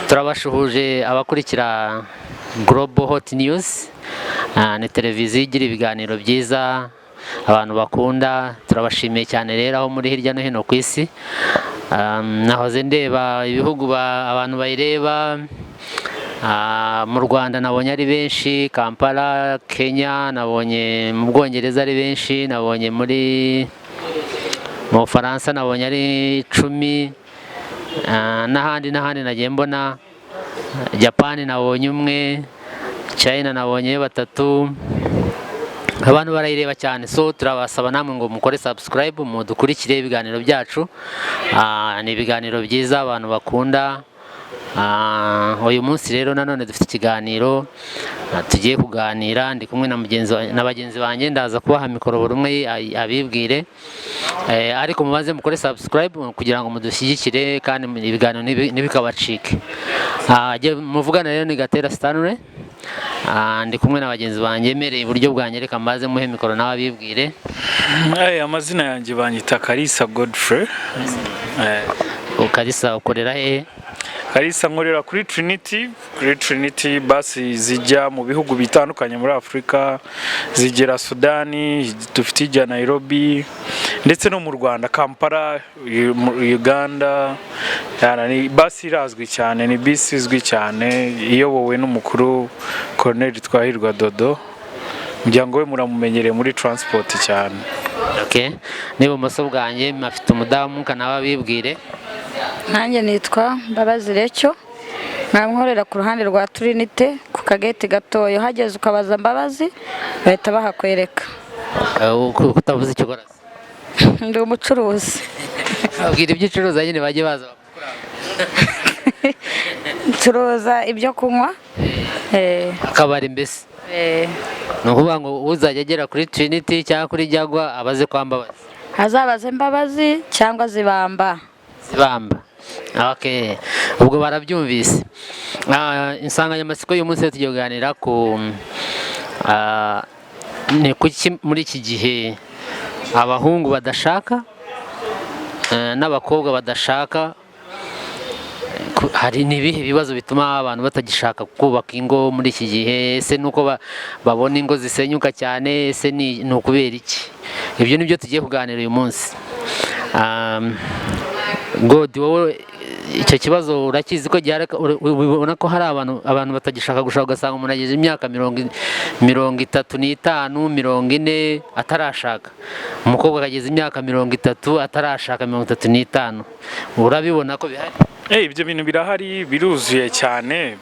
turabashuhuje abakurikira Global Hot News, ni televiziyo igira ibiganiro byiza abantu bakunda. Turabashimiye cyane rero aho muri hirya no hino ku isi. Nahoze ndeba ibihugu abantu bayireba. Mu Rwanda nabonye ari benshi, Kampala, Kenya, nabonye mu Bwongereza ari benshi, nabonye mu Faransa nabonye ari 10, n'ahandi nagiye mbona. Japan nabonye umwe, China nabonye 3. Abantu barayireba cyane, so turabasaba namwe ngo mukore subscribe, mudukurikire ibiganiro byacu. Ni ibiganiro byiza abantu bakunda. Uyu munsi rero nanone dufite ikiganiro tugiye kuganira. Ndi kumwe na bagenzi banjye, ndaza kubaha mikoro buri umwe abibwire, ariko mubaze mukore subscribe kugira ngo mudushyigikire kandi ibiganiro ntibikabacike. Muvugana rero ni Gatera Stanley. Ndi kumwe na bagenzi banjye, mereye iburyo bwanjye, reka mbaze muhe mikoro nawe abibwire. Amazina yanjye banyita Kalisa Godfrey. Kalisa ukorera he? Kalisa nkorera kuri Trinity basi zijya mu bihugu bitandukanye muri Afrika, zigera Sudani, dufite ijya Nairobi ndetse no mu Rwanda, Kampala, Uganda. Ni basi irazwi cyane, ni bisi izwi cyane, iyobowe n'umukuru Colonel Twahirwa Dodo. Umuryango we muramumenyereye muri transport cyane. Okay, n'ibumoso bwanjye mafite umudamu kanaba bibwire. Nanjye nitwa Mbabazi Recyo, nkorera ku ruhande rwa Trinity ku kageti gatoyo, hageze ukabaza Mbabazi bahita bahakwereka. Utavuze icyo ukora? Ndi umucuruzi. Abwira ibyo ucuruza nyine bajye baza bakora. Ncuruza ibyo kunywa. Akabari mbese. Ni ukuvuga ngo uzajya agera kuri Trinity cyangwa kuri Jaguar abaze kwa Mbabazi. Hazabaze Mbabazi cyangwa Zibamba. Okay, ubwo barabyumvise. Insanganyamatsiko y'uyu munsi tugiye kuganira ku ni kuki muri iki gihe abahungu badashaka n'abakobwa badashaka. Hari nibihe bibazo bituma abantu batagishaka kubaka ingo muri iki gihe? Ese nuko babona ingo zisenyuka cyane? Ese ni ukubera iki? Ibyo nibyo tugiye kuganira uyu munsi. God, wowe icyo kibazo urakizi ko ubona ko hari abantu batagishaka gushaka, ugasanga umuntu ageze imyaka 35, 40 atarashaka. Umukobwa akageza imyaka 30 atarashaka, 35. Urabibona ko bihari? Ibyo bintu birahari, biruzuye cyane.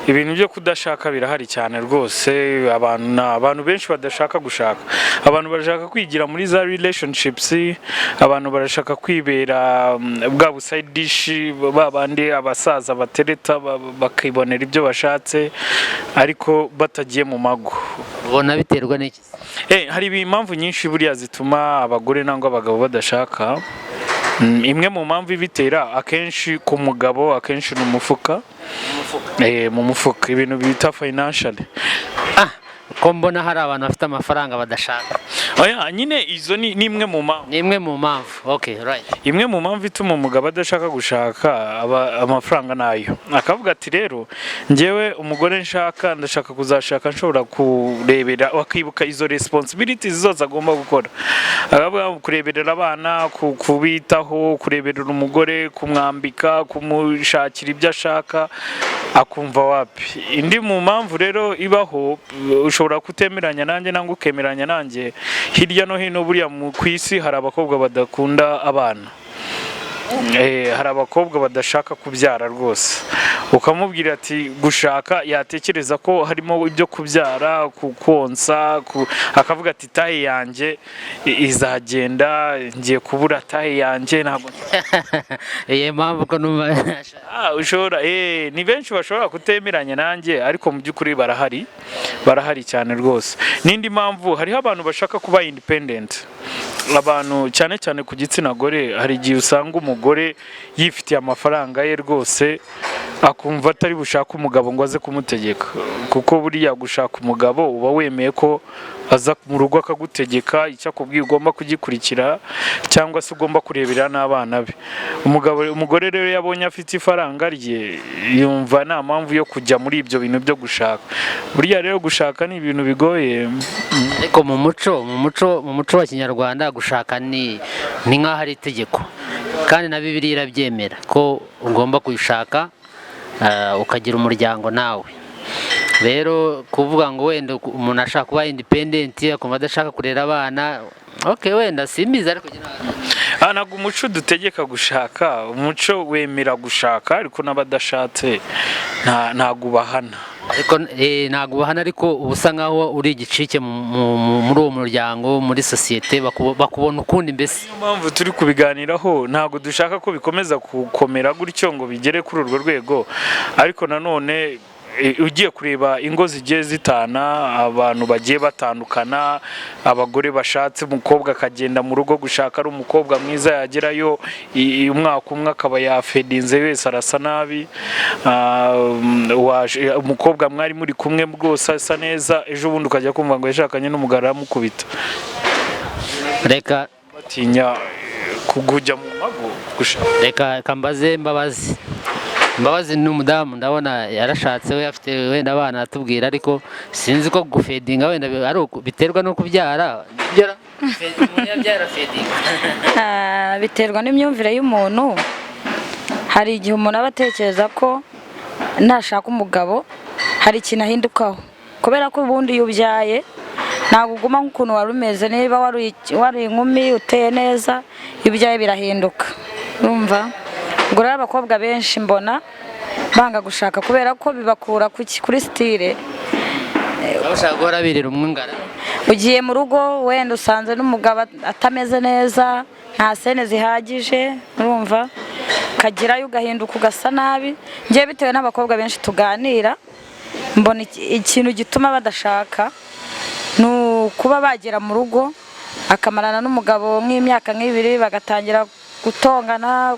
Ibintu byo kudashaka birahari cyane rwose. Abantu benshi badashaka gushaka. Abantu barashaka kwigira muri za relationships, abantu barashaka kwibera bwa side dish, babandi abasaza batereta bakibonera ibyo bashatse ariko batagiye mu mago. Ubona biterwa n'iki? Hari impamvu nyinshi buriya zituma abagore nangwa abagabo badashaka. Imwe mu mpamvu ibitera akenshi ku mugabo, akenshi ni umufuka. Mu mufuka, ibintu bita financial. Ko mbona hari abantu bafite amafaranga badashaka. Nyine izo ni imwe mu mpamvu. Ni imwe mu mpamvu. Okay, right. Imwe mu mpamvu ituma umugabo adashaka gushaka amafaranga nayo. Akavuga ati rero njyewe umugore nshaka, ndashaka kuzashaka nshobora kurebera, wakibuka izo responsibilities zose agomba gukora. Akavuga kureberera abana, kubitaho, kureberera umugore, kumwambika, kumushakira ibyo ashaka, akumva wapi. Indi mu mpamvu rero ibaho, ushobora kutemeranya nanjye nangwa ukemeranya nanjye, hirya no hino buriya ku isi hari abakobwa badakunda abana. Hari abakobwa badashaka kubyara rwose. Ukamubwira ati gushaka, yatekereza ko harimo ibyo kubyara, konsa, akavuga ati tahe yanjye izagenda, ngiye kubura tahe yanjye ntabwo. Mpamvu ko numva ushobora ni benshi bashobora kutemeranya nanjye, ariko mu by'ukuri barahari cyane rwose. N'indi mpamvu, hariho abantu bashaka kuba independent. Abantu cyane ku gitsina gore, hari igihe usanga umugore yifitiye amafaranga ye rwose, akumva atari bushaka umugabo ngo aze kumutegeka, kuko buriya gushaka umugabo uba wemeye ko aza mu rugo akagutegeka, icyo akubwiye ugomba kugikurikira cyangwa se ugomba kurebera n'abana be. Umugore rero yabonye afite ifaranga rye yumva nta mpamvu yo kujya muri ibyo bintu byo gushaka. Buriya rero gushaka ni ibintu bigoye. ariko mu muco wa kinyarwanda gushaka ni nk'aho ari itegeko, kandi na Bibiliya irabyemera ko ugomba kuyishaka ukagira umuryango nawe. Rero kuvuga ngo wenda umuntu ashaka kuba independent akumva adashaka kurera abana, okay, wenda simbizi, ariko ntabwo umuco dutegeka gushaka, umuco wemera gushaka, ariko n'abadashatse ntabwo ubahana. ariko ntabwo ubahana, ariko uba usa nkaho uri igicike muri uwo muryango, muri sosiyete bakubona ukundi. Mbese niyo mpamvu turi kubiganiraho, ntabwo dushaka ko bikomeza gukomera gutyo ngo bigere kuri urwo rwego, ariko nanone ugiye kureba ingo zigiye zitana, abantu bagiye batandukana, abagore bashatse umukobwa akagenda mu rugo gushaka ari umukobwa mwiza, yagerayo umwaka umwe akaba yafedinze wese arasa nabi, umukobwa mwari muri kumwe rwose asa neza, ejo bundi ukajya kumva ngo yashakanye n'umugabo aramukubita. reka batinya kujya mu mago gushaka. reka kambaze Mbabazi ni umudamu, ndabona yarashatse, we afite wenda abana atubwira, ariko sinzi ko gufedinga wenda biterwa no kubyara. Biterwa n'imyumvire y'umuntu. Hari igihe umuntu aba atekereza ko nashaka umugabo hari ikintu ahindukaho, kubera ko ubundi iyo ubyaye ntabwo uguma nk'ukuntu wari umeze. Niba wari inkumi uteye neza, iyo ubyaye birahinduka, urumva. Ubwo rero abakobwa benshi mbona banga gushaka kubera ko bibakura kuri style. Bashaka guhora birira umwungara. Ugiye mu rugo wenda usanze n'umugabo atameze neza, nta sene zihagije, urumva, ukagirayo ugahinduka ugasa nabi. Ngiye bitewe n'abakobwa benshi tuganira, mbona ikintu gituma badashaka ni ukuba bagera mu rugo akamarana n'umugabo nk'imyaka nk'ibiri bagatangira gutongana,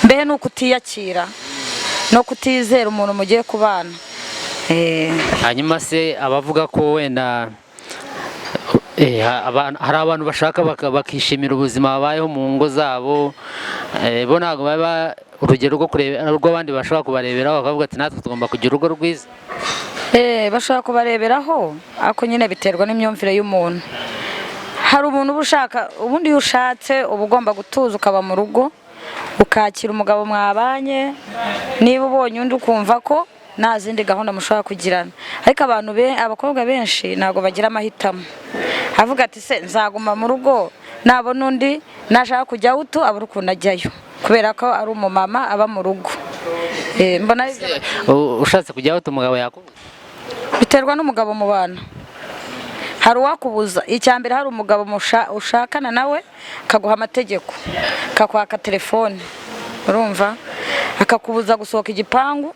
mbe ni ukutiyakira no kutizera umuntu mugiye kubana. Hanyuma se abavuga ko wenda hari abantu bashaka bakishimira ubuzima babayeho mu ngo zabo, bo ntabwo baba urugero rwo kureba rw'abandi bashobora kubareberaho bakavuga ati natwe tugomba kugira urugo rwiza. Bashobora kubareberaho, ariko nyine biterwa n'imyumvire y'umuntu. Hari umuntu uba ushaka, ubundi iyo ushatse uba ugomba gutuza ukaba mu rugo ukakira umugabo mwabanye, niba ubonye undi ukumva ko nta zindi gahunda mushobora kugirana. Ariko abakobwa benshi ntabwo bagira amahitamo, avuga ati se nzaguma mu rugo, nabona undi nashaka kujya utu abura ukuntu ajyayo, kubera ko ari umumama aba mu rugo. Mbona ushatse kujya utu umugabo yakubuza. Biterwa n'umugabo mu bana. Hari uwakubuza, icyambere hari umugabo ushakana nawe akaguha amategeko, akakwaka telefone, urumva, akakubuza gusohoka igipangu,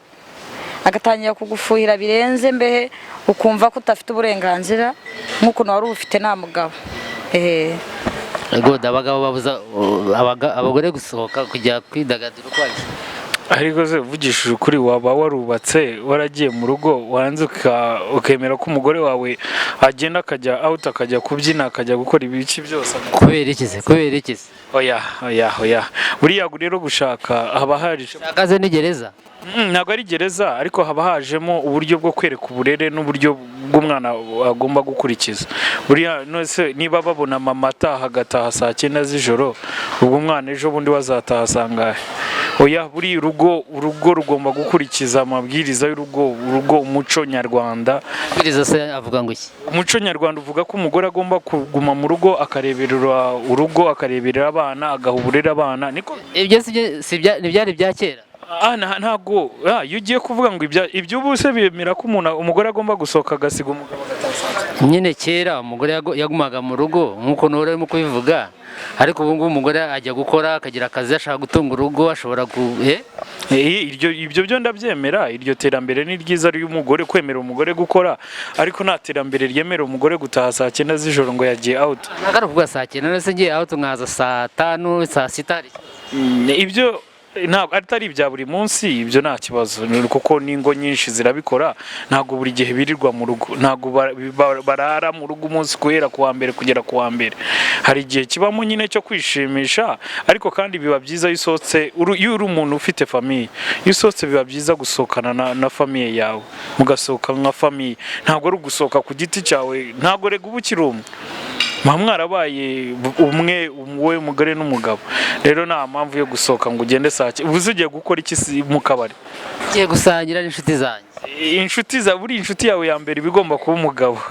agatangira kugufuhira birenze, mbehe ukumva ko utafite uburenganzira nk'ukuntu wari ubufite nta mugabo. Abagabo babuza abagore gusohoka kujya kwidagadura uko ari. Ariko se uvugishije ukuri, waba warubatse waragiye mu rugo wanze ukemera ko umugore wawe agenda akajya out akajya kubyina akajya gukora ibiki byose? Kubera iki se? Oya. Buriya rero gushaka haba hari akaze ni gereza. Ntabwo ari gereza, ariko haba hajemo uburyo bwo kwereka uburere n'uburyo bw'umwana agomba gukurikiza. Buriya nose niba babona mama agataha saa 9 z'ijoro, ubwo umwana ejo bundi wazataha sangahe? Oya, buri urugo rugomba gukurikiza amabwiriza y'urugo, umuco nyarwanda. Amabwiriza se avuga ngo iki? Umuco nyarwanda uvuga ko umugore agomba kuguma mu rugo akareberera urugo, akareberera abana, agaha uburere abana. Niko ibyo ntibyari bya kera. Ntabwo iyo ugiye kuvuga ngo ibyo ubu se bemera ko umugore agomba gusohoka agasiga umugabo agataha. Nyine kera umugore yagumaga mu rugo nk'uko n'uri urimo kubivuga, ariko ubu ngubu umugore ajya gukora akagira akazi, ashaka gutunga urugo, ashobora ibyo byo ndabyemera. Iryo terambere ni ryiza ry'umugore, kwemera umugore gukora, ariko nta terambere ryemera umugore gutaha saa 9 z'ijoro ngo yagiye out. Ntabwo ari ukuvuga saa 9 nose ngiye out nkaza saa 5 saa 6. Ibyo ntabwo atari ibya buri munsi, ibyo nta kibazo kuko n'ingo nyinshi zirabikora. Ntabwo buri gihe birirwa mu rugo, ntabwo barara mu rugo umunsi guhera ku wa mbere kugera ku wa mbere. Hari igihe kibamo nyine cyo kwishimisha, ariko kandi biba byiza iyo usohotse, iyo uri umuntu ufite famiye, iyo usohotse biba byiza gusohokana na famiye yawe, mugasohoka nka famiye. Ntabwo ari ugusohoka ku giti cyawe, ntabwo rega uba ukiri umwe, muba mwarabaye umwe, wowe umugore n'umugabo. Rero nta mpamvu yo gusohoka ngo ugende saa cyenda. Ubuze ugiye gukora iki mu kabari? Ugiye gusangira n'inshuti zanjye. Buri inshuti yawe ya mbere bigomba kuba umugabo.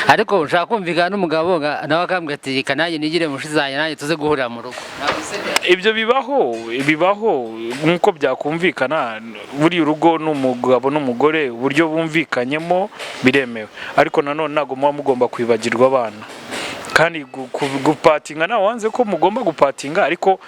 Ariko nshaka kumvikana n'umugabo nawe akambwira ati reka nanjye nigire mu nshuti zanjye nanjye tuze guhurira mu rugo. Ibyo bibaho nk'uko byakumvikana. Buri urugo n'umugabo n'umugore uburyo bumvikanyemo biremewe, ariko nanone ntabwo muba mugomba kwibagirwa abana. Kandi gupatinga ntawe wanze ko mugomba gupatinga, ariko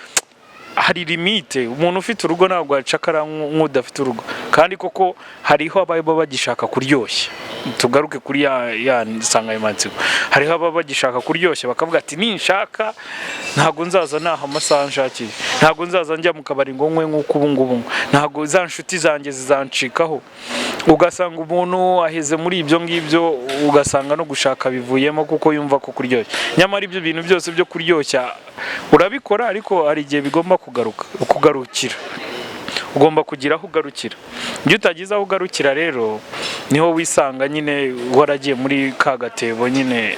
hari limite. Umuntu ufite urugo ntabwo acakara nk'udafite urugo, kandi koko hariho ababa bagishaka kuryoshya. Tugaruke kuri ya nsanganyamatsiko. Hariho ababa bagishaka kuryoshya bakavuga ati ninshaka ntabwo nzaza naha amasaha nshakiye, ntabwo nzaza njya mu kabari ngo nkwe nk'uko ubu ngubu, ntabwo za nshuti zanjye zizancikaho. Ugasanga umuntu aheze muri ibyo ngibyo, ugasanga no gushaka bivuyemo kuko yumva ko kuryoshya. Nyamara ibyo bintu byose byo kuryoshya urabikora, ariko hari igihe bigomba kugarukira. Ugomba kugira aho ugarukira. Iyo utagize aho ugarukira rero niho wisanga nyine waragiye muri ka gatebo nyine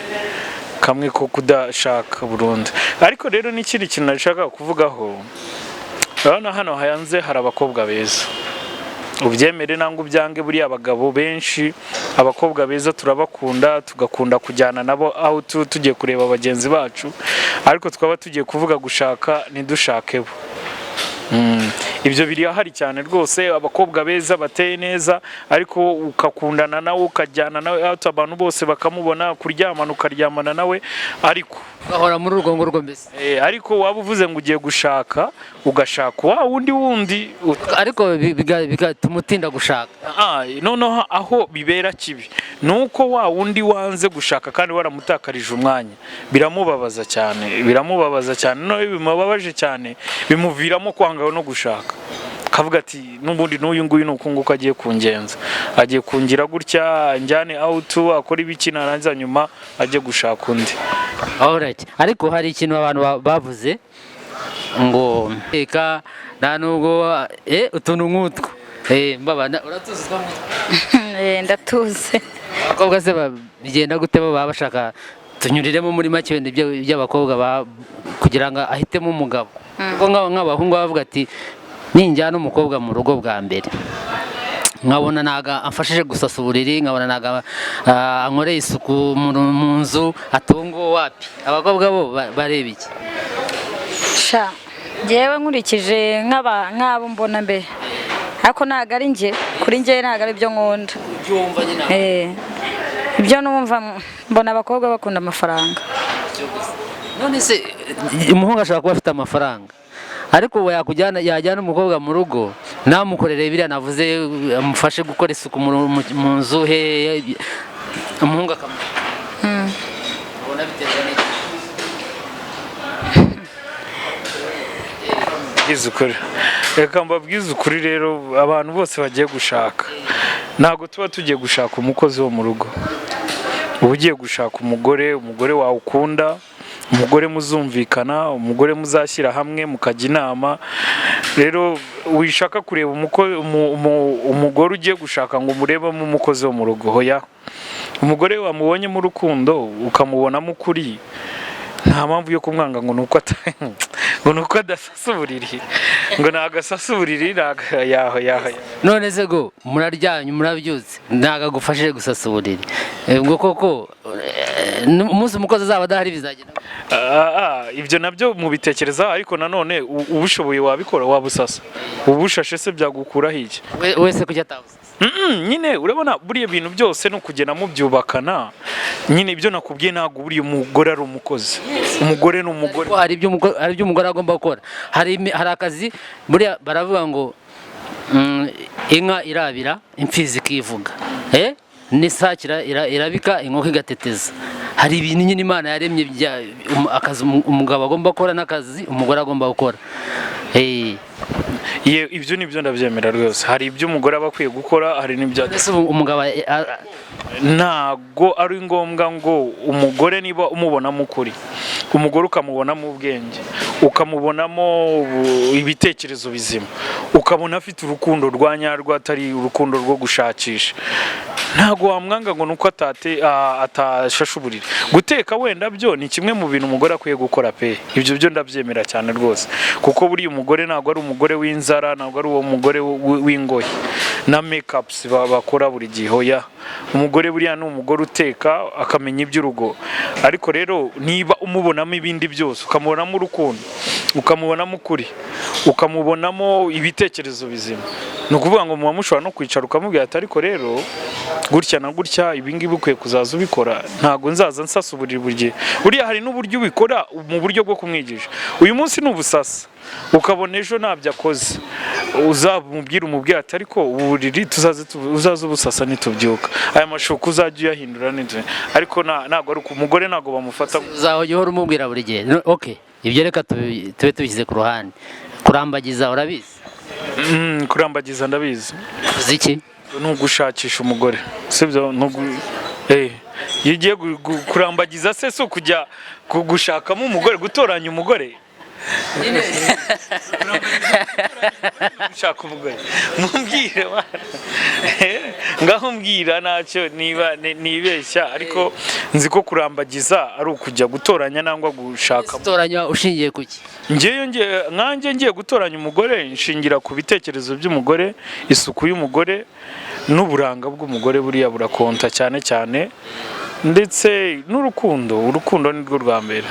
kamwe ko kudashaka burundu. Ariko rero n'ikindi kintu nashaka kuvugaho, urabona hano hanze hari abakobwa beza, ubyemere nangwa ubyange, buriya abagabo benshi, abakobwa beza turabakunda, tugakunda kujyana nabo aho tugiye kureba bagenzi bacu, ariko twaba tugiye kuvuga gushaka ntidushake bo. Ibyo biri ahari cyane rwose. Abakobwa beza bateye neza, ariko ukakundana nawe, ukajyana nawe abantu bose bakamubona, kuryamana ukaryamana nawe, ariko ugahora muri urwo ngurwo mbese. Ariko waba uvuze ngo ugiye gushaka, ugashaka wa wundi ariko bigatuma utinda gushaka. Noneho aho bibera kibi nuko wa wundi wanze gushaka kandi waramutakarije umwanya, biramubabaza cyane. No bimubabaje cyane, bimuviramo kwanga no gushaka. Kavuga ati n'ubundi n'uyu nguyu nukunguka agiye kungenza, agiye kungira gutya, njyane out, akora ibiki, narangiza nyuma ajye gushaka undi. Alright, ariko hari ikintu abantu bavuze ngo eka nta nubwo utuntu nk'utwo mbaba uratuzi twamwe. Ndatuze. Abakobwa se bigenda gute bo baba bashaka tunyuriremo muri make wenda by'abakobwa kugira ngo ahitemo umugabo? Kuko nk'abahungu bavuga ati ninjyana umukobwa mu rugo bwa mbere nkabona naga amfashije gusasa uburiri, nkabona naga ankoreye isuku mu nzu, atungo wapi. Abakobwa bo bareba iki? Jewe nkurikije nk'abo mbona mbere, ariko ntago ari njye, kuri njye ntago ari byo nkunda. Ibyo numva mbona abakobwa bakunda amafaranga. None se umuhungu ashobora kuba afite amafaranga, ariko yajyana umukobwa mu rugo namukorere biriya navuze, amufashe gukora isuku mu nzu he, umuhungu akamubona. Ubona biterwa n'iki? Reka mbabwize ukuri rero, abantu bose bagiye gushaka ntabwo tuba tugiye gushaka umukozi wo mu rugo. Uba ugiye gushaka umugore wawe ukunda, umugore muzumvikana, umugore muzashyira hamwe mukajya inama. Rero wishaka kureba umugore ugiye gushaka ngo umurebemo umukozi wo mu rugo. Hoya, umugore wamubonye mu rukundo ukamubonamo ukuri, nta mpamvu yo kumwanga ngo nuko adasasa uburiri, ngo nagasasa uburiri yaho. None se go muraryanye murabyutse ntago agufashije gusasa uburiri, ngo koko umunsi umukozi azaba adahari bizagenda? Ibyo nabyo mubitekereza, ariko nanone ubushoboye wabikora, wabusasa. Ubushashe se byagukuraho iki? Wese kujya atabusasa. Nyine urabona buriya bintu byose no kugena mubyubakana. Nyine ibyo nakubwiye, ntabwo buriya umugore ari umukozi. Umugore ni umugore. Hari ibyo umugore agomba gukora. Hari akazi buriya baravuga ngo inka irabira imfizi ikivuga, n'isakira irabika inkoko igateteza. Hari ibintu nyine Imana yaremye akazi umugabo agomba gukora n'akazi umugore agomba gukora. ibyo nibyo ndabyemera rwose. Hari ibyo umugore aba akwiye gukora, hari n'ibyo ese umugabo ntago ari ngombwa ngo umugore niba umubonamo ukuri, umugore ukamubonamo ubwenge, ukamubonamo ibitekerezo bizima, ukabona afite urukundo rwa nyarwo atari urukundo rwo gushakisha, ntago wamwanga ngo nuko atashasha uburiri. Guteka wenda byo ni kimwe mu bintu umugore akwiye gukora pe, ibyo byo ndabyemera cyane rwose, kuko buriya umugore ntago ari umugore w'inzara, ntago ari uwo mugore w'ingoyi na makeups bakora buri gihe. Oya, umugore buriya ni umugore uteka akamenya iby'urugo. Ariko rero niba umubonamo ibindi byose, ukamubonamo urukundo, ukamubonamo ukuri, ukamubonamo ibitekerezo bizima, ni ukuvuga ngo muba mushobora no kwicara ukamubwira ati ariko rero gutya na gutya ibingibi ukwiye kuzaza ubikora, ntago nzaza nsasa uburiri buri gihe. Buriya hari n'uburyo ubikora mu buryo bwo kumwigisha. Uyu munsi ni ubusasa, ukabona ejo ntabyo akoze, umubwira ati ariko uburiri uzaza ubusasa nitubyuka, aya mashuka uzajya uyahindura n'inzu. Ariko ntago ari umugore, ntago bamufata uzajya uhora umubwira buri gihe. Okay, ibyo reka tube tubishyize ku ruhande. Kurambagiza urabizi? Kurambagiza ndabizi. Uzi iki? Ni ugushakisha umugore, sibyo? Iyo ugiye kurambagiza se si ukujya gushakamo umugore, gutoranya umugore. Gushaka umugore, mumbwire ngaho mbwira ntacyo niba nibeshya, ariko nzi ko kurambagiza ari ukujya gutoranya nangwa gushaka. Gutoranya ushingiye kuki? Nkanjye ngiye gutoranya umugore nshingira ku bitekerezo by'umugore, isuku y'umugore n'uburanga bw'umugore, buriya burakonta cyane cyane, ndetse n'urukundo. Urukundo ni rwo rwa mbere.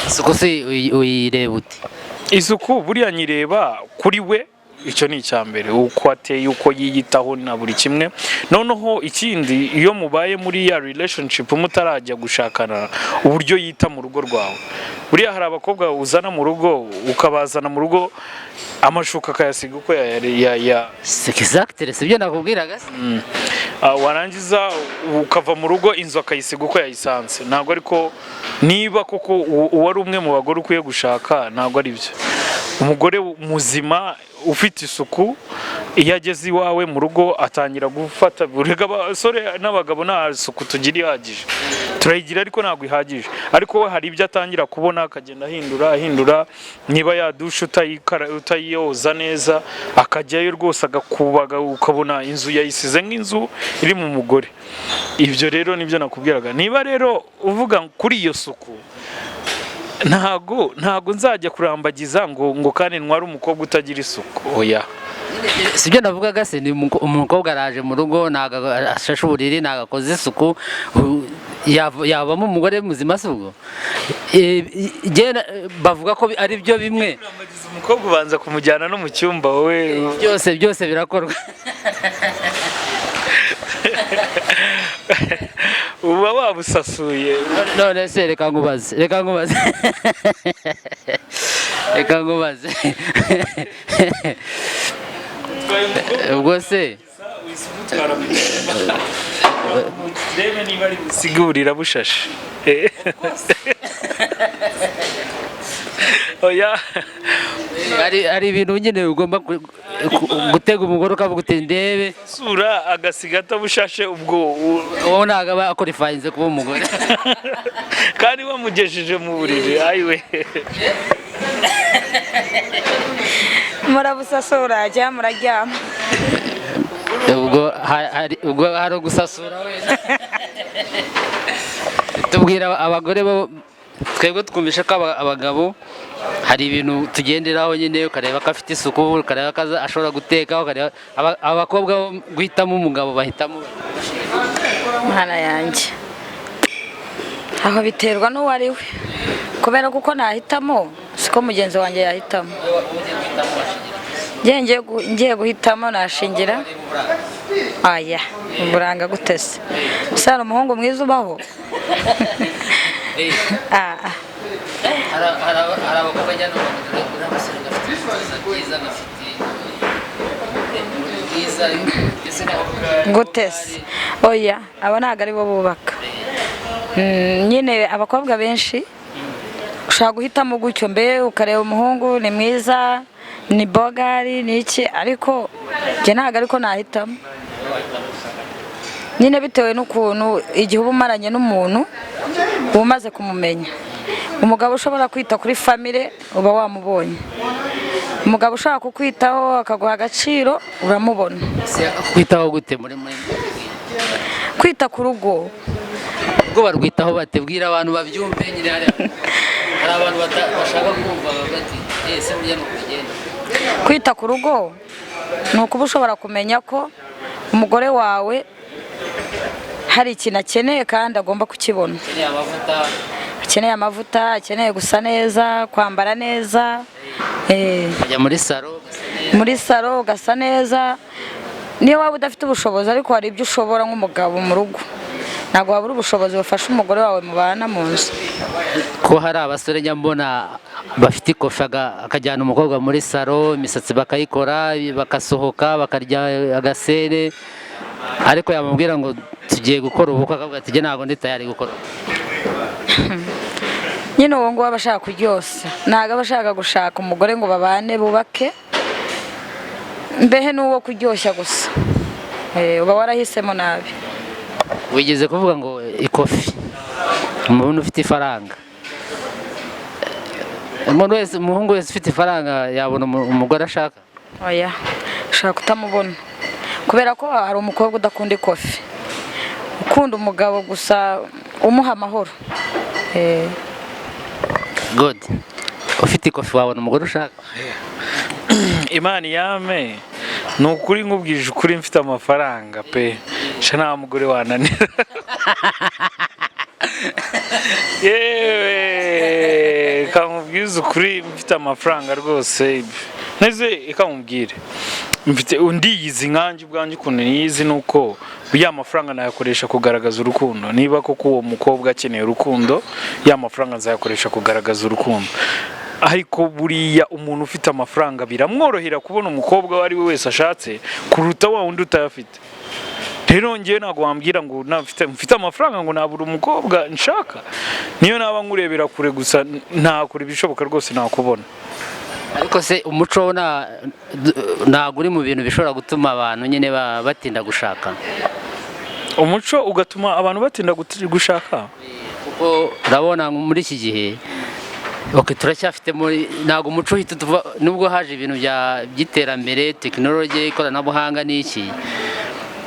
Isuku si uyireba uti? Isuku buriya nyireba kuri we, icyo ni icya mbere, uko ateye, uko yiyitaho na buri kimwe. Noneho ikindi, iyo mubaye muri ya relationship mutarajya gushakana, uburyo yita mu rugo rwawe. Buriya hari abakobwa uzana mu rugo, ukabazana mu rugo amashuka akayasiga uko exactly, sibyo nakubwiraga se. Warangiza ukava mu rugo inzu akayisiga uko yayisanze. Ntabwo ariko, niba koko uwari umwe mu bagore ukwiye gushaka, ntabwo ari byo. Umugore muzima ufite isuku, iyo ageze iwawe mu rugo atangira gufata. Burega abasore n'abagabo nta suku tugira ihagije, turayigira ariko ntabwo ihagije. Ariko we hari ibyo atangira kubona, akagenda ahindura. Niba yadusha utayiyoza neza, akajyayo rwose agakubaga, ukabona inzu yayisize nk'inzu iri mu mugore. Ibyo rero nibyo nakubwiraga. Niba rero uvuga kuri iyo suku, ntago nzajya kurambagiza ngo kandi ntware umukobwa utagira isuku. Oya, sibyo navugaga se. Ni umukobwa araje mu rugo, ntago ashashe uburiri, ntago akoze isuku, yabamo umugore muzima se ubwo? Bavuga ko ari byo bimwe. kurambagiza umukobwa ubanza kumujyana no mu cyumba, wowe byose birakorwa. uba wabusasuye. None se reka nkubaze ubwo se rebe niba ari busigurira bushashe. Oya, hari ibintu nyine ugomba gutega umugore ukavuga uti ndebe sura agasiga atabushashe, ubwo wowe ntabwo aba akorifayinze kuba umugore. kandi wamugejeje mu buriri. Ayiwe, murabusasura cyangwa muraryama? ubwo hari ugusasura wese. Tubwira abagore bo, twebwe twumvisha ko abagabo hari ibintu tugenderaho nyine, ukareba ko afite isuku, ukareba ko ashobora guteka, ukareba. Abakobwa guhitamo umugabo bahitamo Mwana yanjye, aho biterwa n'uwo ari we, kubera kuko nahitamo siko mugenzi wanjye yahitamo. Ngiye guhitamo nashingira aya uburanga gutese. Sara umuhungu mwiza ubaho. hari abakobwa njyana n'abasore bafite bwiza, gutese. Oya, abo ntabwo ari bo bubaka. Nyine abakobwa benshi ushaka guhitamo gutyo, mbe ukareba umuhungu ni mwiza, ni bogari ni iki ariko njye ntabwo ariko nahitamo nyine bitewe n'ukuntu igihe uba umaranye n'umuntu uba umaze kumumenya. Umugabo ushobora kwita kuri famire uba wamubonye, umugabo ushaka kukwitaho akaguha agaciro uramubona. kwitaho gute muri Kwita ku rugo ubwo barwitaho batebwira abantu babyumve nyine hari abantu bashaka kumva bati ese mujya no kugenda. Kwita ku rugo ni ukuba ushobora kumenya ko umugore wawe hari ikintu akeneye kandi agomba kukibona. Akeneye amavuta, akeneye gusa neza, kwambara neza, ajya muri saro ugasa neza. Niyo waba udafite ubushobozi ariko hari ibyo ushobora nk'umugabo mu rugo, ntabwo wabura ubushobozi bufasha umugore wawe mubana mu nzu. Ko hari abasore njya mbona bafite ikofi akajyana umukobwa muri saro, imisatsi bakayikora, bagasohoka bakarya agasere, ariko yamubwira ngo tugiye gukora ubukwe akavuga ati njye ntabwo ndi tayari gukora. Nyine uwo nguwo aba ashaka kuryosa, ntabwo aba ashaka gushaka umugore ngo babane bubake, mbehe n'uwo kuryoshya gusa. Uba warahisemo nabi. Wigeze kuvuga ngo ikofi umuntu ufite ifaranga, umuhungu wese ufite ifaranga yabona umugore ashaka? Oya, ushaka kutamubona kubera ko hari umukobwa udakunda ikofi, ukunda umugabo gusa umuha amahoro. God, ufite ikofi wabona umugore ushaka? Imana yame ni ukuri nkubwije ukuri mfite amafaranga pe sha nta mugore wananira. Yewe kamubwiza ukuri mfite amafaranga rwose neze ikamubwire mfite undiyizi nkanjye ubwanjye ukuntu niyizi nuko ya mafaranga nayakoresha kugaragaza urukundo. Niba koko uwo mukobwa akeneye urukundo ya mafaranga nzayakoresha kugaragaza urukundo. Ariko buriya umuntu ufite amafaranga biramworohera kubona umukobwa uwo ari we wese ashatse kuruta wa wundi utayafite. Rero ngewe ntabwo wambwira ngo mfite amafaranga ngo nabura umukobwa nshaka. Niyo naba nkurebera kure gusa ntakora ibishoboka rwose nakubona. Ariko se umuco ntabwo uri mu bintu bishobora gutuma abantu nyine batinda gushaka? Umuco ugatuma abantu batinda gushaka? Kuko urabona muri iki gihe turacyafite ntabwo umuco uhita tuva, nubwo haje ibintu by'iterambere tekinoloji ikoranabuhanga n'iki,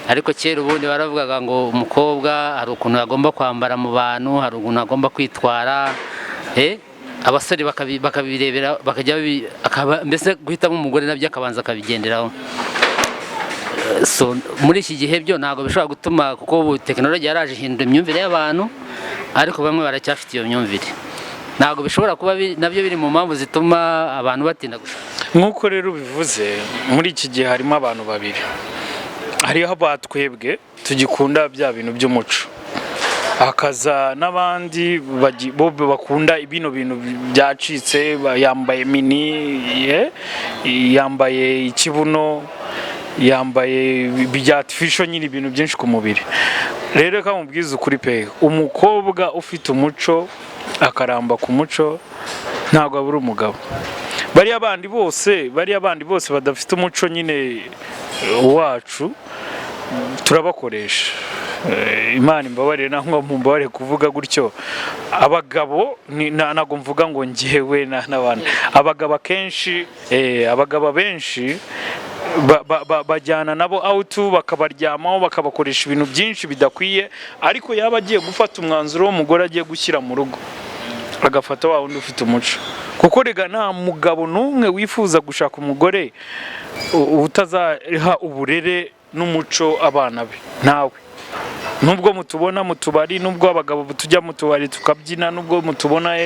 ariko kera ubundi baravugaga ngo umukobwa hari ukuntu agomba kwambara mu bantu, hari ukuntu agomba kwitwara, abasore bakabirebera bakajya mbese guhitamo umugore nabyo akabanza akabigenderaho. Muri iki gihe byo ntabwo bishobora gutuma, kuko ubu tekinoloji yaraje ihindura imyumvire y'abantu, ariko bamwe baracyafite iyo myumvire. Ntabwo bishobora kuba nabyo biri mu mpamvu zituma abantu batinda gushaka. Nk'uko rero ubivuze, muri iki gihe harimo abantu babiri. Hariho batwebwe tugikunda bya bintu by'umuco, hakaza n'abandi bo bakunda bino bintu byacitse, yambaye mini, yambaye ikibuno, yambaye bya artificial, nyine ibintu byinshi ku mubiri. Rero kamubwiza ukuri pe, umukobwa ufite umuco akaramba ku muco ntabwo abura umugabo. Bariya bandi bose badafite umuco nyine wacu turabakoresha. Imana imbabarire nangwa mumbabarire kuvuga gutyo. Abagabo ntago mvuga ngo ngewe n'abandi, abagabo benshi bajyana nabo out bakabaryamaho bakabakoresha ibintu byinshi bidakwiye, ariko yaba agiye gufata umwanzuro w'umugore agiye gushyira mu rugo agafata wa wundi ufite umuco. Kuko rega nta mugabo n'umwe wifuza gushaka umugore utazaha uburere n'umuco abana be. Nawe nubwo mutubona mu tubari, nubwo abagabo tujya mu tubari tukabyina, nubwo mutubona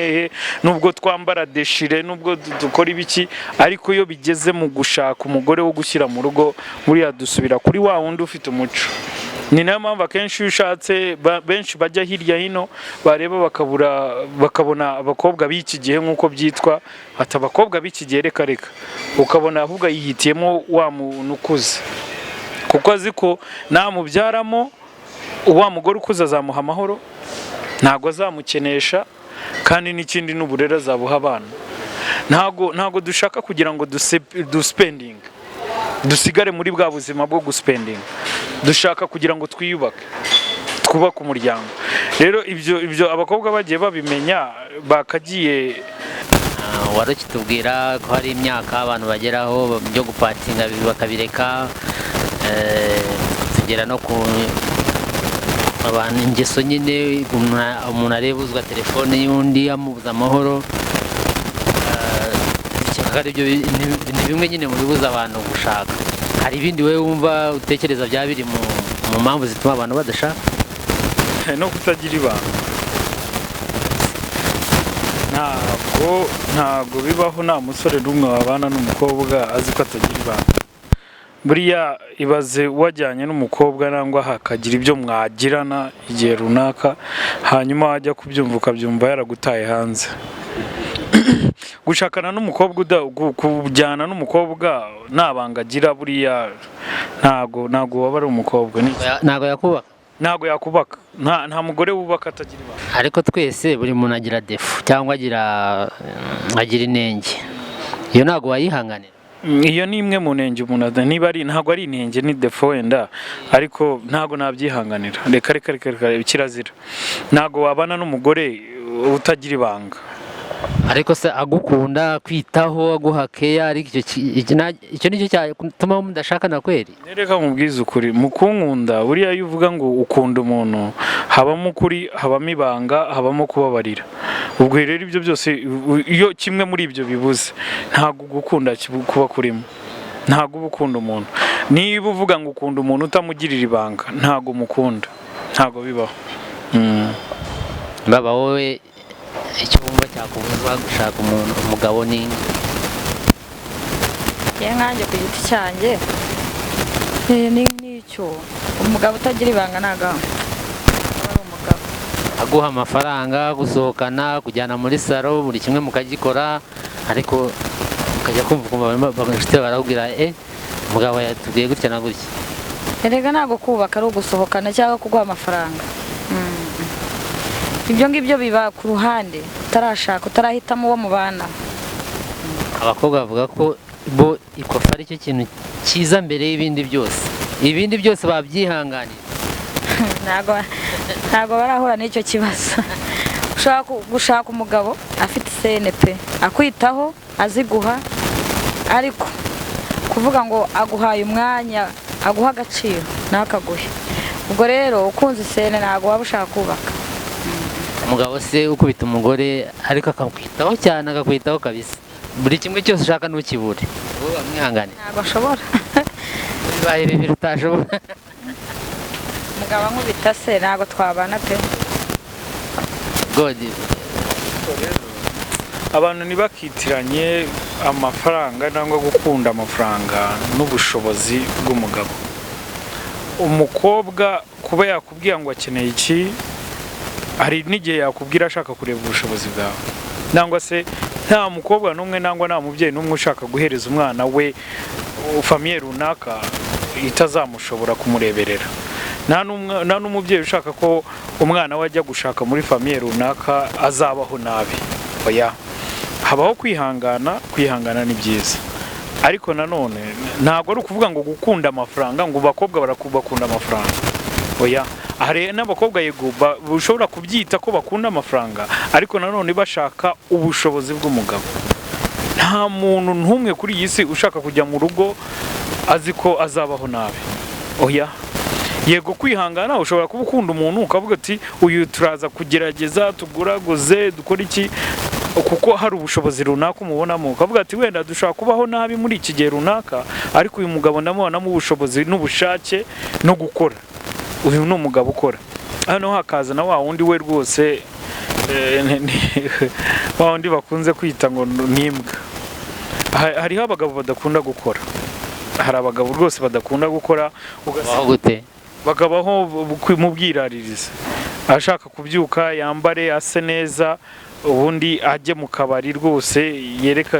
nubwo twambara deshire, nubwo dukora ibiki, ariko iyo bigeze mu gushaka umugore wo gushyira mu rugo, buriya dusubira kuri wa wundi ufite umuco. Ni nayo mpamvu akenshi iyo ushatse benshi bajya hirya hino bareba bakabona abakobwa b'iki gihe nk'uko byitwa, ati abakobwa b'iki gihe reka ukabona ahubwo yihitiyemo wa muntu ukuze, kuko azi ko namubyaramo wa mugore ukuze azamuha amahoro, ntabwo azamukenesha, kandi n'ikindi n'uburere azabuha abana. ntago dushaka kugira ngo duspending dusigare muri bwa buzima bwo guspending, dushaka kugira ngo twiyubake, twubake umuryango. Rero ibyo abakobwa bagiye babimenya bakagiye. Wari ukitubwira ko hari imyaka abantu bageraho byo gupatinga bakabireka, tugera no ku abantu ingeso nyine, umuntu arebuzwa telefone y'undi amubuza amahoro. Ari byo ni bimwe nyine mu bibuza abantu gushaka. Hari ibindi wowe wumva utekereza byaba biri mu mpamvu zituma abantu badashaka? No kutagira ibanga. Ntabwo bibaho nta musore n'umwe wabana n'umukobwa azi ko atagira ibanga. Buriya ibaze wajyanye n'umukobwa nangwa hakagira ibyo mwagirana igihe runaka, hanyuma wajya kubyumva ukabyumva yaragutaye hanze. Gushakana n'umukobwa kujyana n'umukobwa nta banga agira, buriya ntago waba ari umukobwa. Ntago yakubaka. Nta mugore wubaka atagira ibanga. Ariko twese buri muntu agira defu cyangwa agira inenge. Iyo ntago wayihanganira. Iyo ni imwe mu nenge umuntu niba ari ntago ari inenge ni defu wenda, ariko ntago nabyihanganira. Reka kirazira. Ntago wabana n'umugore utagira ibanga. Ariko se agukunda, kwitaho, aguha keya, ariko icyo nicyo cyatuma mudashakana kweri? Reka mubwize ukuri, mu kunkunda buriya iyo uvuga ngo ukunda umuntu habamo ukuri, habamo ibanga, habamo kubabarira. Ubwo rero ibyo byose iyo kimwe muri ibyo bibuze ntago gukunda kuba kurimo, ntago uba ukunda umuntu. Niba uvuga ngo ukunda umuntu utamugirira ibanga ntago mukunda, ntago bibaho. Baba wowe icyo wumva cyakubuza gushaka umugabo ni nkanjye ku giti cyanjye n'icyo umugabo utagira ibanga ntago ari umugabo. Aguha amafaranga, gusohokana, kujyana muri salo, buri kimwe mukagikora, ariko ukajya kumva inshuti barakubwira umugabo yatubwiye gutya na gutya. Erega ntago kubaka ari ugusohokana cyangwa kuguha amafaranga. Ibyo ngibyo biba ku ruhande utarashaka, utarahitamo uwo mubana. Abakobwa bavuga ko bo ikofa ari cyo kintu cyiza mbere y'ibindi byose. Ibindi byose babyihanganira. Ntago barahura n'icyo kibazo. Ushaka gushaka umugabo afite CNP, akwitaho, aziguha, ariko kuvuga ngo aguhaye umwanya, aguha agaciro nakaguhe. Ubwo rero ukunze CNP ntago waba ushaka kubaka. Umugabo se ukubita umugore ariko akakwitaho cyane, akakwitaho kabisa, buri kimwe cyose ushaka ntukibure, wowe wamwihangane? Ntago ashobora. Bibaye bibiri utashobora. Umugabo ankubita se ntago twabana pe. God. Abantu ntibakitiranye amafaranga cyangwa gukunda amafaranga n'ubushobozi bw'umugabo. Umukobwa kuba yakubwira ngo akeneye iki, hari n'igihe yakubwira ashaka kureba ubushobozi bwawe, nangwa se nta mukobwa n'umwe nangwa nta mubyeyi n'umwe ushaka guhereza umwana we famiye runaka itazamushobora kumureberera. Nta n'umubyeyi ushaka ko umwana we ajya gushaka muri famiye runaka azabaho nabi. Oya, habaho kwihangana ni byiza, ariko nanone ntabwo ari ukuvuga ngo gukunda amafaranga ngo bakobwa bakunda amafaranga. Oya, hari n'abakobwa yego ushobora kubyita ko bakunda amafaranga, ariko nanone bashaka ubushobozi bw'umugabo. Nta muntu n'umwe kuri iyi si ushaka kujya mu rugo azi ko azabaho nabi. Oya, yego kwihangana, ushobora kuba ukunda umuntu ukavuga ati uyu turaza kugerageza tuguraguze dukora iki, kuko hari ubushobozi runaka umubonamo, ukavuga ati wenda dushaka kubaho nabi muri iki gihe runaka, ariko uyu mugabo ndamubonamo ubushobozi n'ubushake no gukora. Uyu ni umugabo ukora. Hano hakaza na wa wundi we rwose wa wundi bakunze kwita ngo nimbwa. Hariho abagabo badakunda gukora, hari abagabo rwose badakunda gukora, bakabaho mu bwiraririze, ashaka kubyuka yambare ase neza, ubundi ajye mu kabari rwose yereka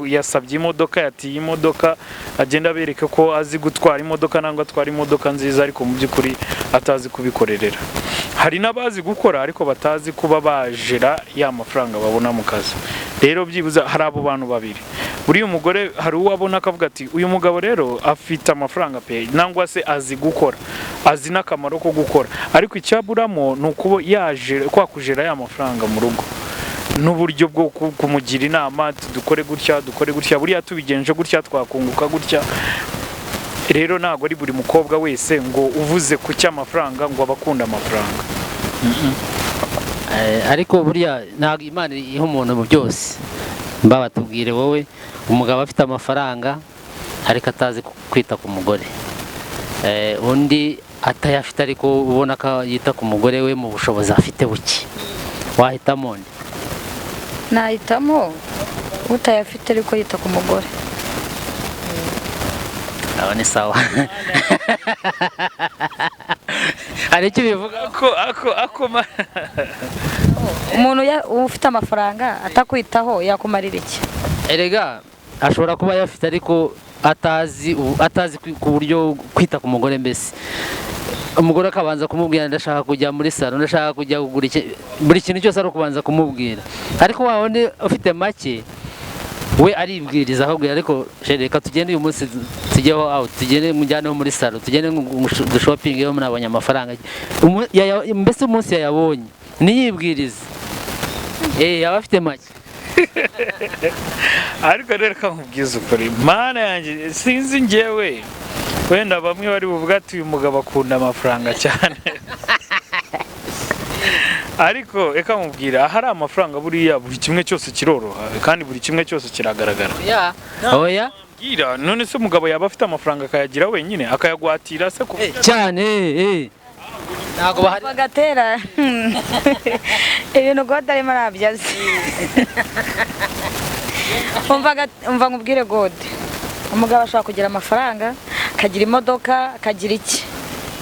yasabye imodoka, yatiye imodoka, agenda abereka ko azi gutwara imodoka nangwa atwara imodoka nziza, ariko mu by'ukuri atazi kubikorerera. hari n'abazi gukora ariko batazi kuba bajera ya mafaranga babona mu kazi. Rero byibuza hari abo bantu babiri. Buriya umugore hari uwo abona akavuga ati uyu mugabo rero afite amafaranga pe, nangwa se azi gukora, azi n'akamaro ko gukora, ariko icyaburamo ni ukuba yaje kwa kujera ya mafaranga mu rugo n'uburyo bwo kumugira inama, dukore gutya buriya tubigenje gutya twakunguka gutya. Rero ntabwo ari buri mukobwa wese ngo uvuze ku cy'amafaranga ngo abakunda amafaranga. Ariko buriya ntabwo Imana iha umuntu mu byose. Batubwire wowe, umugabo afite amafaranga ariko atazi kwita ku mugore, undi atayafite ariko ubona ko yita ku mugore we mu bushobozi afite buke, wahitamo nde? Nahitamo utayafite ariko yita ku mugore. Aba ni sawa. Hari icyo bivuga ako umuntu ufite amafaranga atakwitaho yakumarira iki? Erega ashobora kuba yafite ariko atazi ku buryo kwita ku mugore. Mbese umugore akabanza kumubwira ndashaka kujya muri salo, ndashaka kujya kugura buri kintu cyose ari ukubanza kumubwira, ariko wa wundi ufite make we aribwiriza ahubwo, ariko reka tugende uyu munsi tujyeho out, tugende mujyaneho muri salo, tugende dushopingeho murabonye amafaranga. Mbese umunsi yayabonye niyibwiriza yaba afite make. Ariko rero kamubwiza ukuri, mana yanjye sinzi njyewe, wenda bamwe bari buvuga ati uyu mugabo akunda amafaranga cyane. Ariko reka mubwira, ahari amafaranga buriya buri kimwe cyose kiroroha kandi buri kimwe cyose kiragaragara. Oya bwira, none se umugabo yaba afite amafaranga akayagira wenyine akayagwatira se cyane ntago bahari bagatera ibintu God arimo arabyaza. Umva nkubwire God, umugabo ashobora kugira amafaranga, akagira imodoka, akagira iki,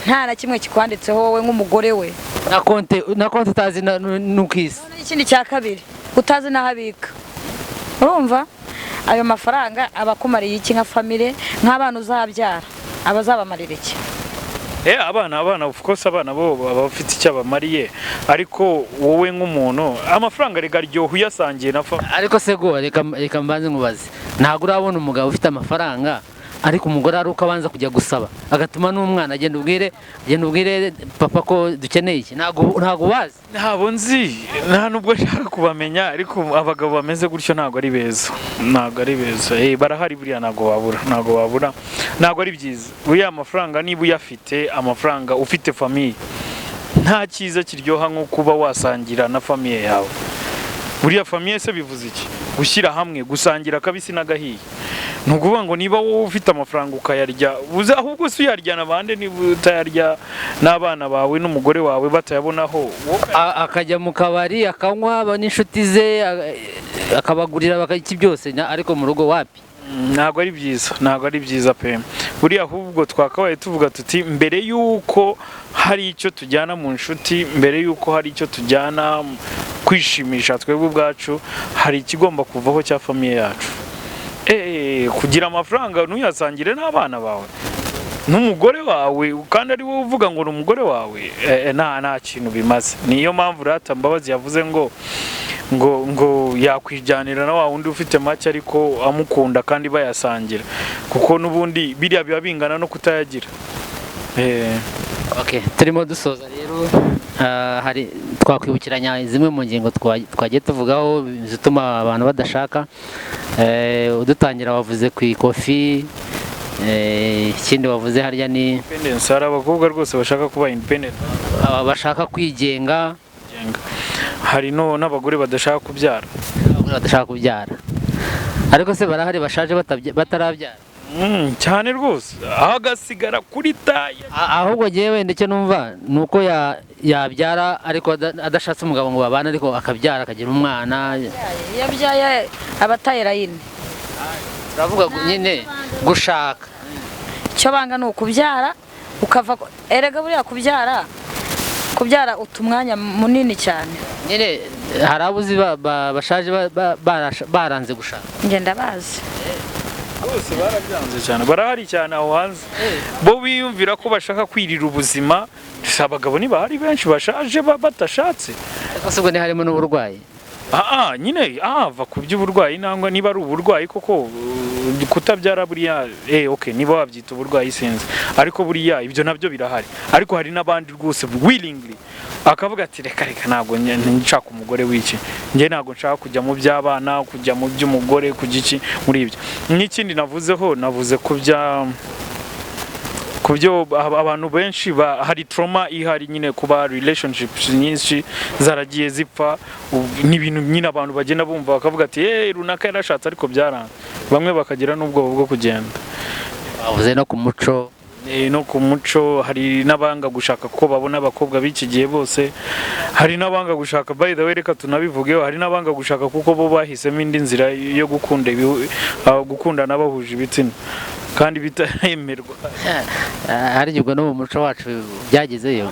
nta na kimwe kikwanditseho wowe nk'umugore we, na konti utazi n'ukisi. Ikindi cya kabiri utazi n'aho abika. Urumva ayo mafaranga aba akumariye iki nka famille, nk'abana uzabyara abazabamarira iki? Abana of course abana bo baba bafite icyo bamariye, ariko wowe nk'umuntu amafaranga regaryoha uyasangiye na famille. Ariko se go reka mbanze nkubaze, ntabwo urabona umugabo ufite amafaranga ariko umugore ari uko abanza kujya gusaba, agatuma n'umwana agenda ubwire papa ko dukeneye iki? Ntabwo wazi? Ntabwo nzi, nta nubwo nshaka kubamenya, ariko abagabo bameze gutyo ntabwo ari beza, barahari buriya, ntabwo babura, ntabwo ari byiza. Buriya amafaranga niba uyafite, amafaranga ufite famille, nta cyiza kiryoha nko kuba wasangira na famille yawe. Buriya famille se bivuze iki? Gushyira hamwe, gusangira akabisi n'agahiye. Nukuvuga ngo niba wowe ufite amafaranga ukayarya, ahubwo si uyaryana abandi, niba utayarya n'abana bawe n'umugore wawe batayabonaho, akajya mu kabari akanywa n'inshuti ze akabagurira bakaki byose, ariko mu rugo wapi? Ntabwo ari byiza pe. Buriya ahubwo twakabaye tuvuga tuti mbere yuko hari icyo tujyana mu nshuti, mbere yuko hari icyo tujyana kwishimisha twebwe ubwacu, hari ikigomba kuvaho cya famille yacu. Kugira amafaranga ntuyasangire n'abana bawe n'umugore wawe, kandi ari wowe uvuga ngo ni umugore wawe, nta kintu bimaze. Niyo mpamvu Rata Mbabazi yavuze ngo yakwijyanira na wa wundi ufite make ariko amukunda kandi bayasangira, kuko n'ubundi biriya biba bingana no kutayagira. Turimo dusoza rero, twakwibukiranya zimwe mu ngingo twagiye tuvugaho zituma abantu badashaka. Udutangira wavuze ku ikofi, ikindi wavuze harya ni independence. Hari abakobwa rwose bashaka kuba independent, bashaka kwigenga. Hari n'abagore badashaka kubyara, ariko se barahari bashaje batarabyara cyane rwose, agasigara kuri taye. Ahubwo ngewe ndetse numva nuko yabyara ariko adashatse umugabo ngo babane, ariko akabyara akagira umwana. Yabyaye abataye rayine, turavuga nyine gushaka. Icyo banga ni ukubyara ukava. Erega buriya kubyara utumwanya munini cyane. Nyine hari abuzi bashaje baranze gushaka. Ngenda bazi bose barabyanze cyane, barahari cyane aho hanze, bo biyumvira ko bashaka kwirira ubuzima abagabo ntibahari benshi bashaje batashatse. ariko se ubwo ntiharimo n'uburwayi. Nyine va ku by'uburwayi nangwa niba ari uburwayi koko kutabyara buriya okay niba wabyita uburwayi sinzi, ariko buriya ibyo nabyo birahari, ariko hari n'abandi rwose willingly akavuga ati reka ntabwo nshaka umugore w'iki, njye ntabwo nshaka kujya mu by'abana, kujya mu by'umugore, kujya iki muri ibyo. N'ikindi navuze ku byo abantu benshi hari trauma ihari nyine kuba relationships nyinshi zaragiye zipfa, n'ibintu nyine abantu bagenda bumva bakavuga ati runaka yarashatse ariko byaranga, bamwe bakagira n'ubwoba bwo kugenda. Bavuze no ku muco. No ku muco hari n'abanga gushaka ko babona abakobwa b'iki gihe bose, hari n'abanga gushaka, by the way reka tunabivugeho, hari n'abanga gushaka kuko bo bahisemo indi nzira yo gukundana bahuje ibitsina kandi bitaremerwa. Hari ubwo no mu muco wacu byagezeyo.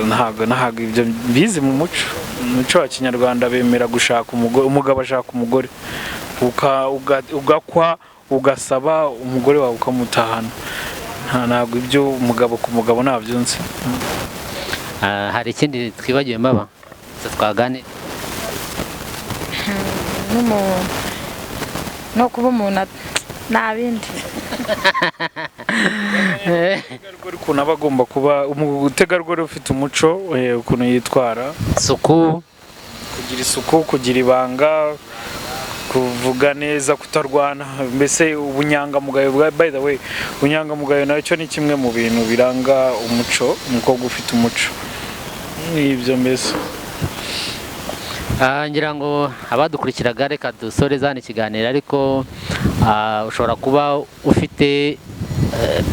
Ntabwo ibyo bizi mu muco wa Kinyarwanda bemera gushaka umugabo ashaka umugore ugakwa ugasaba umugore wawe ukamutahana. Ntabwo ibyo umugabo ku mugabo ntabyo nzi. Hari ikindi twibagiwe maba twaganira no kuba umuntu nta bindi. Ukuntu aba agomba kuba umutegarugori ufite umuco, ukuntu yitwara, kugira isuku, kugira ibanga, kuvuga neza, kutarwana, mbese ubunyangamugayo. By the way ubunyangamugayo nacyo ni kimwe mu bintu biranga umuco, umukobwa ufite umuco. Ibyo mbese ngira ngo abadukurikiraga reka dusoreze hano ikiganiro, ariko ushobora kuba ufite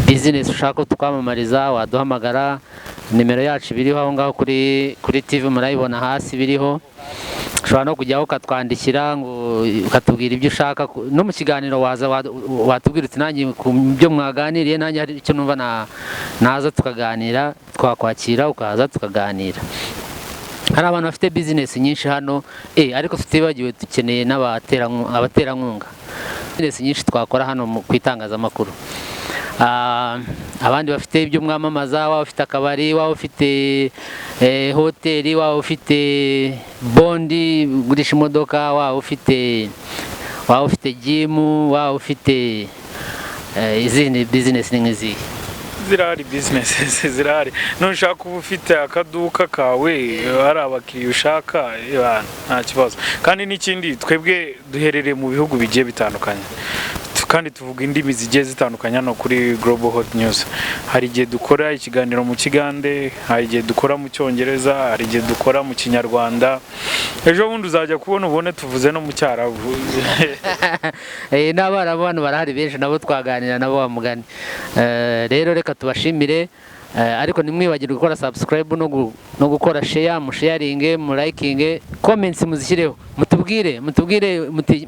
business ushaka ko tukwamamariza, waduhamagara. Nimero yacu biriho aho ngaho kuri TV murayibona hasi biriho. Ushobora no kujyaho ukatwandikira ngo ukatubwira ibyo ushaka, no mu kiganiro watubwira uti nanjye ku byo mwaganiriye nanjye hari icyo numva naza tukaganira, twakwakira ukaza tukaganira. Hari abantu bafite business nyinshi hano, ariko tutibagiwe dukeneye abaterankunga. Business nyinshi twakora hano ku itangazamakuru. Abandi bafite ibyo mwamamaza, waba ufite akabari, waba ufite hoteli, waba ufite bondi ugurisha imodoka, waba ufite gym, waba ufite izindi business nk'izi. Zirahari businesses zirahari. Nushaka kuba ufite akaduka kawe, hari abakiriya ushaka, nta kibazo. Kandi n'ikindi twebwe duherereye mu bihugu bigiye bitandukanye, kandi tuvuga indimi zigiye zitandukanye hano kuri Global Hot News. Hari igihe dukora ikiganiro mu Kigande, hari igihe dukora mu Cyongereza, hari igihe dukora mu Kinyarwanda. Ejo bundi uzajya kubona ubone tuvuze no mu Cyarabu. N'abarabu hano barahari benshi nabo twaganira nabo bamugani. Rero reka tubashimire, ariko nimwibagirwe gukora subscribe no gukora share, musharinge, murikinge, comments muzishyireho, mutubwire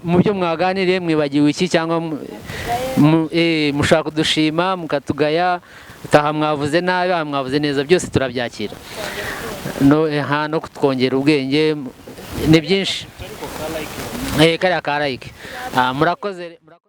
mu byo mwaganiriye mwibagiwe iki, cyangwa mushaka kudushima mukatugaya, utaha mwavuze nabi, mwavuze neza, byose turabyakira. No kutwongera ubwenge ni byinshi. Kariya ka like. Murakoze.